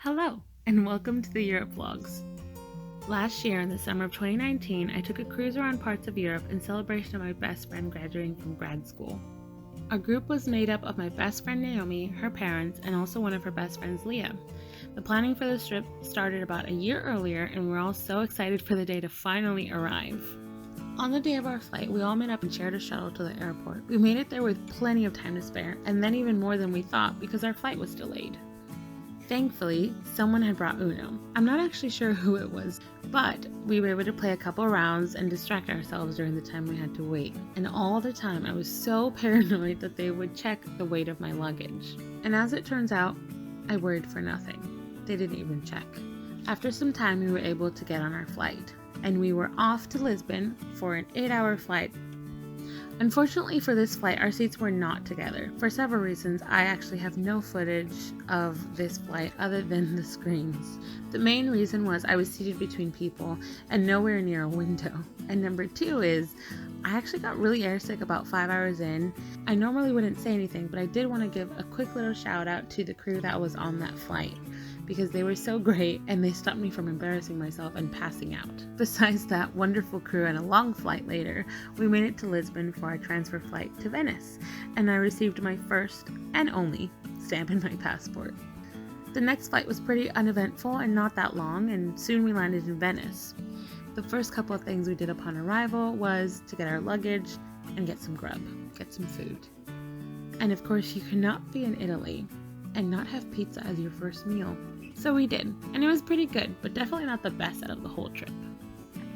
Hello, and welcome to the Europe Vlogs. Last year, in the summer of 2019, I took a cruise around parts of Europe in celebration of my best friend graduating from grad school. Our group was made up of my best friend Naomi, her parents, and also one of her best friends, Leah. The planning for this trip started about a year earlier, and we were all so excited for the day to finally arrive. On the day of our flight, we all met up and shared a shuttle to the airport. We made it there with plenty of time to spare, and then even more than we thought because our flight was delayed. Thankfully, someone had brought Uno. I'm not actually sure who it was, but we were able to play a couple rounds and distract ourselves during the time we had to wait. And all the time, I was so paranoid that they would check the weight of my luggage. And as it turns out, I worried for nothing. They didn't even check. After some time, we were able to get on our flight, and we were off to Lisbon for an 8-hour flight. Unfortunately for this flight, our seats were not together. For several reasons, I actually have no footage of this flight other than the screens. The main reason was I was seated between people and nowhere near a window. And number two is, I actually got really airsick about 5 hours in. I normally wouldn't say anything, but I did want to give a quick little shout out to the crew that was on that flight, because they were so great and they stopped me from embarrassing myself and passing out. Besides that wonderful crew and a long flight later, we made it to Lisbon for our transfer flight to Venice, and I received my first and only stamp in my passport. The next flight was pretty uneventful and not that long, and soon we landed in Venice. The first couple of things we did upon arrival was to get our luggage and get some grub, get some food. And of course, you cannot be in Italy and not have pizza as your first meal. So we did, and it was pretty good, but definitely not the best out of the whole trip.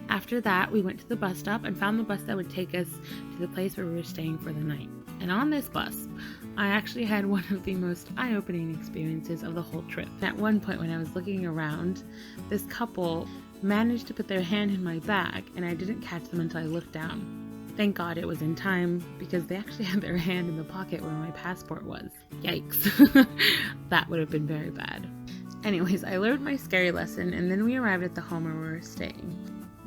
After that, we went to the bus stop and found the bus that would take us to the place where we were staying for the night. And on this bus, I actually had one of the most eye-opening experiences of the whole trip. At one point when I was looking around, this couple managed to put their hand in my bag, and I didn't catch them until I looked down. Thank God it was in time, because they actually had their hand in the pocket where my passport was. Yikes. That would have been very bad. Anyways, I learned my scary lesson, and then we arrived at the home where we were staying.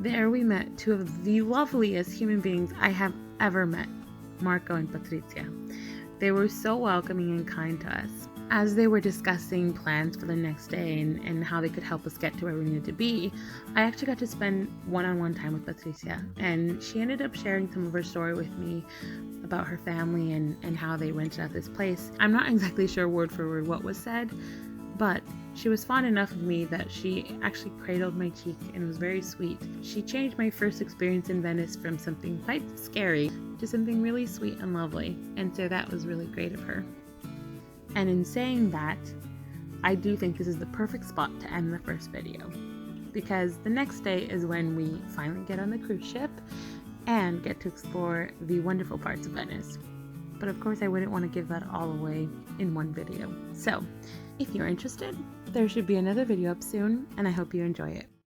There we met two of the loveliest human beings I have ever met, Marco and Patricia. They were so welcoming and kind to us. As they were discussing plans for the next day and how they could help us get to where we needed to be, I actually got to spend one-on-one time with Patricia, and she ended up sharing some of her story with me about her family and how they rented out this place. I'm not exactly sure word for word what was said, but she was fond enough of me that she actually cradled my cheek and was very sweet. She changed my first experience in Venice from something quite scary to something really sweet and lovely, and so that was really great of her. And in saying that, I do think this is the perfect spot to end the first video, because the next day is when we finally get on the cruise ship and get to explore the wonderful parts of Venice. But of course I wouldn't want to give that all away in one video. So, if you're interested, there should be another video up soon, and I hope you enjoy it.